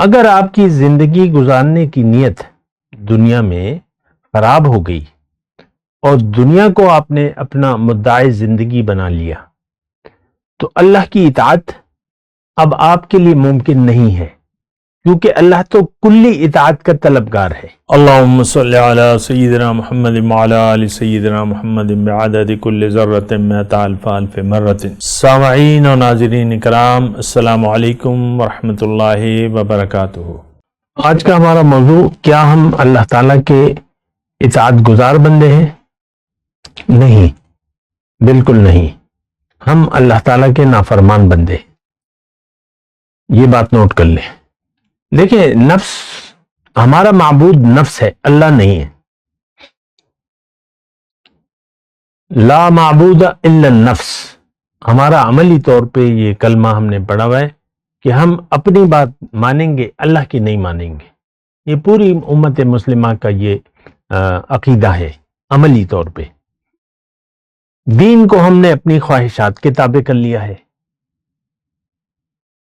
اگر آپ کی زندگی گزارنے کی نیت دنیا میں خراب ہو گئی اور دنیا کو آپ نے اپنا مدعی زندگی بنا لیا تو اللہ کی اطاعت اب آپ کے لیے ممکن نہیں ہے، کیونکہ اللہ تو کلی اطاعت کا طلبگار ہے۔ اللہم صلی علی سیدنا محمد وعلی آل سیدنا محمد بعدد کل ذرۃ مئۃ الف الف مرۃ۔ سامعین و ناظرین کرام، السلام علیکم ورحمۃ اللہ وبرکاتہ۔ آج کا ہمارا موضوع، کیا ہم اللہ تعالیٰ کے اطاعت گزار بندے ہیں؟ نہیں، بالکل نہیں، ہم اللہ تعالیٰ کے نافرمان بندے ہیں۔ یہ بات نوٹ کر لیں۔ دیکھیں، نفس، ہمارا معبود نفس ہے، اللہ نہیں ہے۔ لا معبود الا النفس، ہمارا عملی طور پہ یہ کلمہ ہم نے پڑھا ہوا ہے کہ ہم اپنی بات مانیں گے، اللہ کی نہیں مانیں گے۔ یہ پوری امت مسلمہ کا یہ عقیدہ ہے عملی طور پہ۔ دین کو ہم نے اپنی خواہشات کے تابع کر لیا ہے،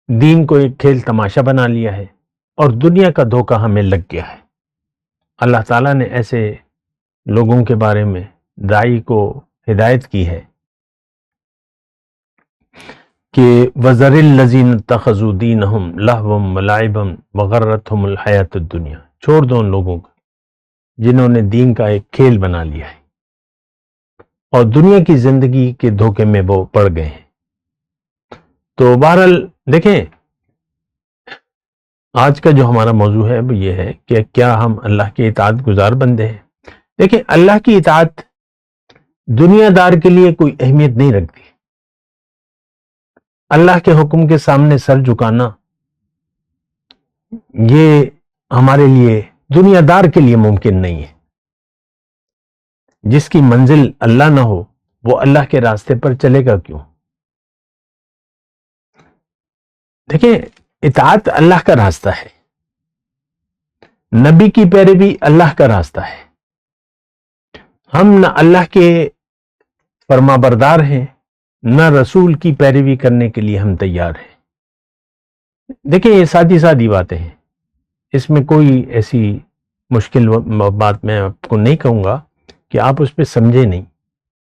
دین کو ایک کھیل تماشا بنا لیا ہے، اور دنیا کا دھوکہ ہمیں لگ گیا ہے۔ اللہ تعالیٰ نے ایسے لوگوں کے بارے میں داعی کو ہدایت کی ہے کہ وَذَرِ الَّذِينَ اتَّخَذُوا دِينَهُمْ لَهْوًا وَلَعِبًا وَغَرَّتْهُمُ الْحَيَاةُ الدُّنْيَا، چھوڑ دو ان لوگوں کو جنہوں نے دین کا ایک کھیل بنا لیا ہے اور دنیا کی زندگی کے دھوکے میں وہ پڑ گئے ہیں۔ تو بہرحال دیکھیں، آج کا جو ہمارا موضوع ہے وہ یہ ہے کہ کیا ہم اللہ کے اطاعت گزار بندے ہیں؟ دیکھیں، اللہ کی اطاعت دنیا دار کے لیے کوئی اہمیت نہیں رکھتی۔ اللہ کے حکم کے سامنے سر جھکانا یہ ہمارے لیے، دنیا دار کے لیے ممکن نہیں ہے۔ جس کی منزل اللہ نہ ہو وہ اللہ کے راستے پر چلے گا کیوں؟ دیکھیں، اطاعت اللہ کا راستہ ہے، نبی کی پیروی اللہ کا راستہ ہے۔ ہم نہ اللہ کے فرما بردار ہیں، نہ رسول کی پیروی کرنے کے لیے ہم تیار ہیں۔ دیکھیں، یہ سادی باتیں ہیں، اس میں کوئی ایسی مشکل بات میں آپ کو نہیں کہوں گا کہ آپ اس پہ سمجھے نہیں۔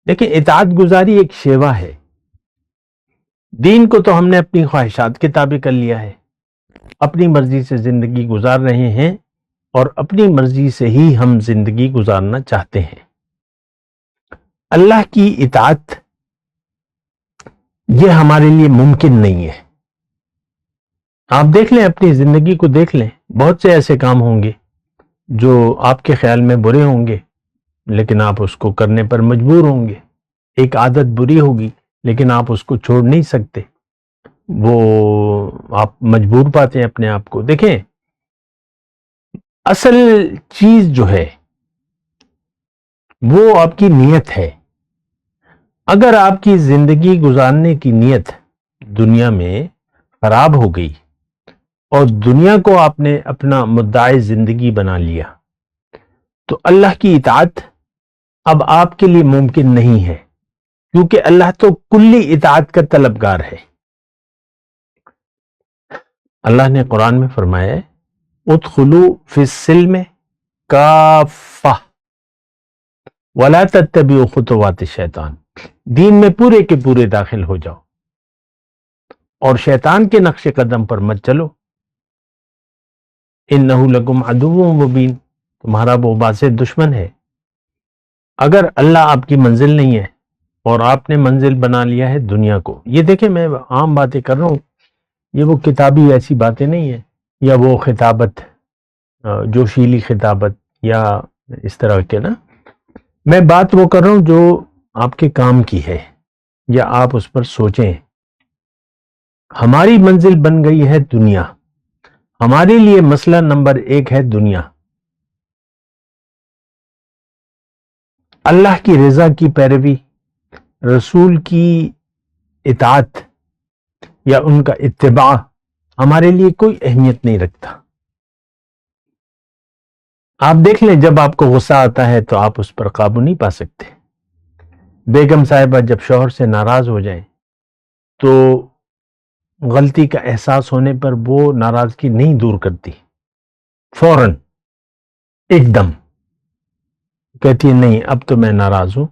دیکھیں، اطاعت گزاری ایک شیوا ہے۔ دین کو تو ہم نے اپنی خواہشات کے تابع کر لیا ہے، اپنی مرضی سے زندگی گزار رہے ہیں، اور اپنی مرضی سے ہی ہم زندگی گزارنا چاہتے ہیں۔ اللہ کی اطاعت یہ ہمارے لیے ممکن نہیں ہے۔ آپ دیکھ لیں، اپنی زندگی کو دیکھ لیں، بہت سے ایسے کام ہوں گے جو آپ کے خیال میں برے ہوں گے، لیکن آپ اس کو کرنے پر مجبور ہوں گے۔ ایک عادت بری ہوگی لیکن آپ اس کو چھوڑ نہیں سکتے، وہ آپ مجبور پاتے ہیں اپنے آپ کو۔ دیکھیں، اصل چیز جو ہے وہ آپ کی نیت ہے۔ اگر آپ کی زندگی گزارنے کی نیت دنیا میں خراب ہو گئی اور دنیا کو آپ نے اپنا مدعی زندگی بنا لیا تو اللہ کی اطاعت اب آپ کے لیے ممکن نہیں ہے، کیونکہ اللہ تو کلی اطاعت کا طلبگار ہے۔ اللہ نے قرآن میں فرمایا ہے، ادخلوا فی السلم کافہ ولا تتبعوا خطوات الشیطان، دین میں پورے کے پورے داخل ہو جاؤ اور شیطان کے نقش قدم پر مت چلو۔ انہ لکم عدو مبین، تمہارا وہ واضح دشمن ہے۔ اگر اللہ آپ کی منزل نہیں ہے اور آپ نے منزل بنا لیا ہے دنیا کو، یہ دیکھیں، میں عام باتیں کر رہا ہوں، یہ وہ کتابی ایسی باتیں نہیں ہیں، یا وہ خطابت، جوشیلی خطابت یا اس طرح کے نا، میں بات وہ کر رہا ہوں جو آپ کے کام کی ہے، یا آپ اس پر سوچیں۔ ہماری منزل بن گئی ہے دنیا، ہمارے لیے مسئلہ نمبر 1 ہے دنیا۔ اللہ کی رضا کی پیروی، رسول کی اطاعت یا ان کا اتباع ہمارے لیے کوئی اہمیت نہیں رکھتا۔ آپ دیکھ لیں، جب آپ کو غصہ آتا ہے تو آپ اس پر قابو نہیں پا سکتے۔ بیگم صاحبہ جب شوہر سے ناراض ہو جائیں تو غلطی کا احساس ہونے پر وہ ناراضگی نہیں دور کرتی، فوراً ایک دم کہتی ہے نہیں اب تو میں ناراض ہوں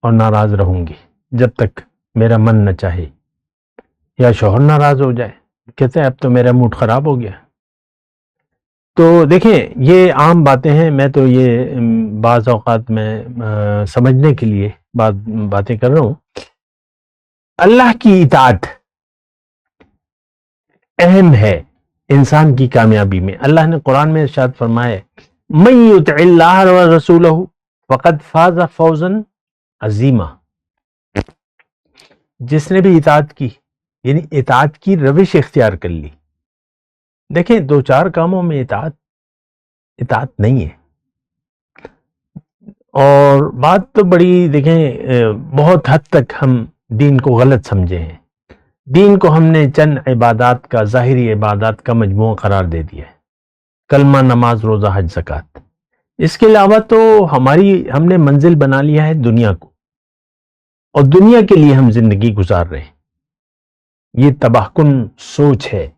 اور ناراض رہوں گی جب تک میرا من نہ چاہے، یا شوہر ناراض ہو جائے کہتے ہیں اب تو میرا موڈ خراب ہو گیا۔ تو دیکھیں یہ عام باتیں ہیں، میں تو یہ بعض اوقات میں سمجھنے کے لیے باتیں کر رہا ہوں۔ اللہ کی اطاعت اہم ہے انسان کی کامیابی میں۔ اللہ نے قرآن میں ارشاد فرمایا ہے من یطع اللہ ورسولہ فقد فاز فوزا عظیما، جس نے بھی اطاعت کی یعنی اطاعت کی روش اختیار کر لی۔ دیکھیں دو چار کاموں میں اطاعت نہیں ہے، اور بات تو بڑی دیکھیں بہت حد تک ہم دین کو غلط سمجھے ہیں۔ دین کو ہم نے چند عبادات کا، ظاہری عبادات کا مجموعہ قرار دے دیا ہے، کلمہ، نماز، روزہ، حج، زکوٰۃ۔ اس کے علاوہ تو ہم نے منزل بنا لیا ہے دنیا کو، اور دنیا کے لیے ہم زندگی گزار رہے ہیں۔ یہ تباہ کن سوچ ہے۔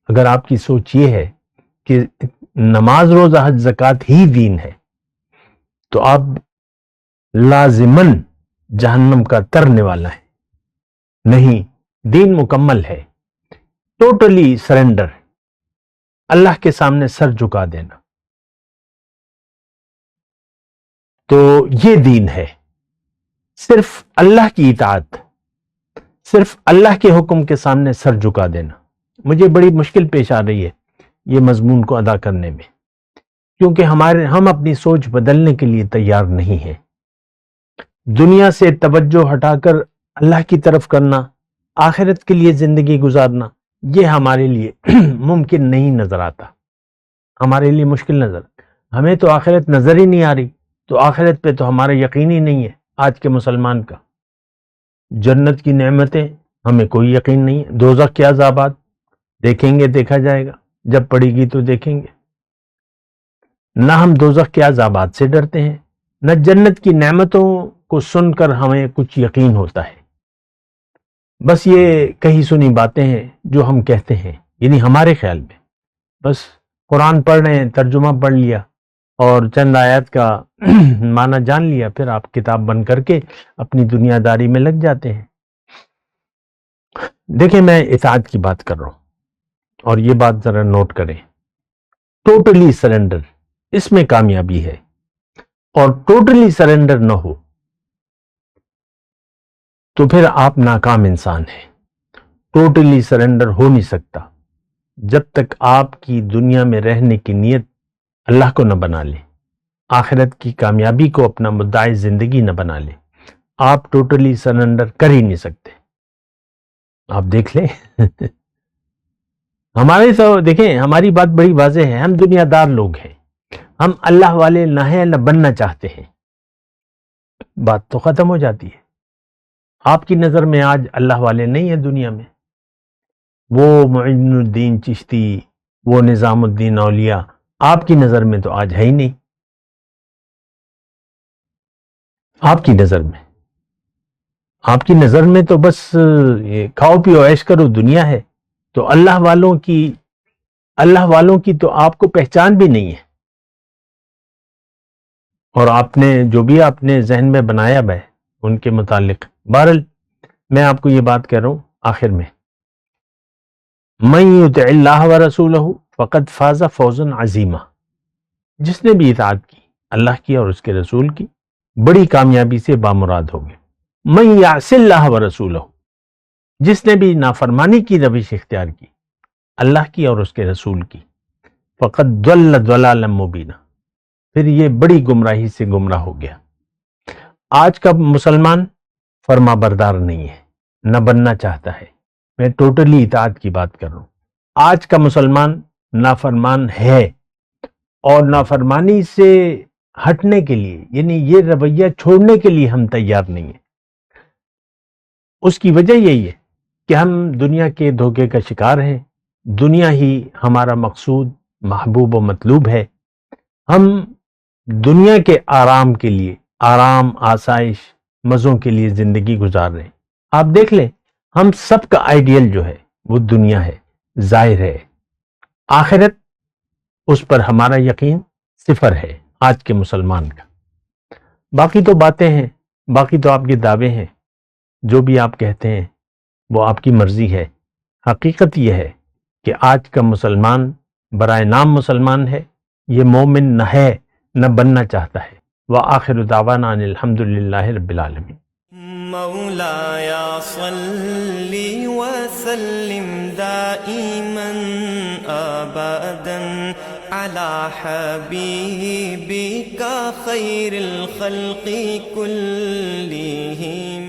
اگر آپ کی سوچ یہ ہے کہ نماز، روزہ، حج، زکوٰۃ ہی دین ہے تو آپ لازماً جہنم کا ترنے والا ہے۔ نہیں، دین مکمل ہے، ٹوٹلی سرنڈر، اللہ کے سامنے سر جھکا دینا، تو یہ دین ہے۔ صرف اللہ کی اطاعت، صرف اللہ کے حکم کے سامنے سر جھکا دینا۔ مجھے بڑی مشکل پیش آ رہی ہے یہ مضمون کو ادا کرنے میں، کیونکہ ہم اپنی سوچ بدلنے کے لیے تیار نہیں ہیں۔ دنیا سے توجہ ہٹا کر اللہ کی طرف کرنا، آخرت کے لیے زندگی گزارنا، یہ ہمارے لیے ممکن نہیں نظر آتا، ہمارے لیے مشکل نظر۔ ہمیں تو آخرت نظر ہی نہیں آ رہی، تو آخرت پہ تو ہمارا یقین ہی نہیں ہے آج کے مسلمان کا۔ جنت کی نعمتیں ہمیں کوئی یقین نہیں ہے، دوزخ کے عذابات دیکھیں گے، دیکھا جائے گا، جب پڑے گی تو دیکھیں گے۔ نہ ہم دوزخ کے عذابات سے ڈرتے ہیں، نہ جنت کی نعمتوں کو سن کر ہمیں کچھ یقین ہوتا ہے۔ بس یہ کہی سنی باتیں ہیں جو ہم کہتے ہیں، یعنی ہمارے خیال میں بس قرآن پڑھ رہے ہیں، ترجمہ پڑھ لیا اور چند آیات کا معنی جان لیا، پھر آپ کتاب بند کر کے اپنی دنیا داری میں لگ جاتے ہیں۔ دیکھیں میں اطاعت کی بات کر رہا ہوں، اور یہ بات ذرا نوٹ کریں، ٹوٹلی سرنڈر اس میں کامیابی ہے، اور ٹوٹلی سرنڈر نہ ہو تو پھر آپ ناکام انسان ہیں۔ ٹوٹلی سرنڈر ہو نہیں سکتا جب تک آپ کی دنیا میں رہنے کی نیت اللہ کو نہ بنا لیں، آخرت کی کامیابی کو اپنا مدعی زندگی نہ بنا لیں، آپ ٹوٹلی سرنڈر کر ہی نہیں سکتے۔ آپ دیکھ لیں ہمارے تو دیکھیں ہماری بات بڑی واضح ہے، ہم دنیا دار لوگ ہیں، ہم اللہ والے نہ ہیں نہ بننا چاہتے ہیں، بات تو ختم ہو جاتی ہے۔ آپ کی نظر میں آج اللہ والے نہیں ہیں دنیا میں، وہ معین الدین چشتی، وہ نظام الدین اولیاء آپ کی نظر میں تو آج ہے ہی نہیں۔ آپ کی نظر میں تو بس یہ کھاؤ پیو عیش کرو دنیا ہے، تو اللہ والوں کی تو آپ کو پہچان بھی نہیں ہے، اور آپ نے جو بھی آپ نے ذہن میں بنایا ہے ان کے متعلق، بہرحال میں آپ کو یہ بات کہہ رہا ہوں آخر میں، من یطع اللہ ورسولہ فقد فاز فوزا عظیما، جس نے بھی اطاعت کی اللہ کی اور اس کے رسول کی بڑی کامیابی سے بامراد ہو گئے۔ من یعص اللہ ورسولہ، جس نے بھی نافرمانی کی روش اختیار کی اللہ کی اور اس کے رسول کی، فقد ضل ضلالا مبینا، پھر یہ بڑی گمراہی سے گمراہ ہو گیا۔ آج کا مسلمان فرما بردار نہیں ہے، نہ بننا چاہتا ہے، میں ٹوٹلی اطاعت کی بات کر رہا ہوں۔ آج کا مسلمان نافرمان ہے، اور نافرمانی سے ہٹنے کے لیے یعنی یہ رویہ چھوڑنے کے لیے ہم تیار نہیں ہیں۔ اس کی وجہ یہی ہے کہ ہم دنیا کے دھوکے کا شکار ہیں، دنیا ہی ہمارا مقصود، محبوب و مطلوب ہے۔ ہم دنیا کے آرام کے لیے، آرام، آسائش، مزوں کے لیے زندگی گزار رہے ہیں۔ آپ دیکھ لیں ہم سب کا آئیڈیل جو ہے وہ دنیا ہے، ظاہر ہے. آخرت، اس پر ہمارا یقین صفر ہے آج کے مسلمان کا. باقی تو باتیں ہیں، باقی تو آپ کے دعوے ہیں، جو بھی آپ کہتے ہیں وہ آپ کی مرضی ہے. حقیقت یہ ہے کہ آج کا مسلمان برائے نام مسلمان ہے، یہ مومن نہ ہے، نہ بننا چاہتا ہے. وآخر دعوانا ان الحمدللہ رب العالمین. مولاي صل وسلم دائما ابدا على حبيبك خير الخلق كلهم.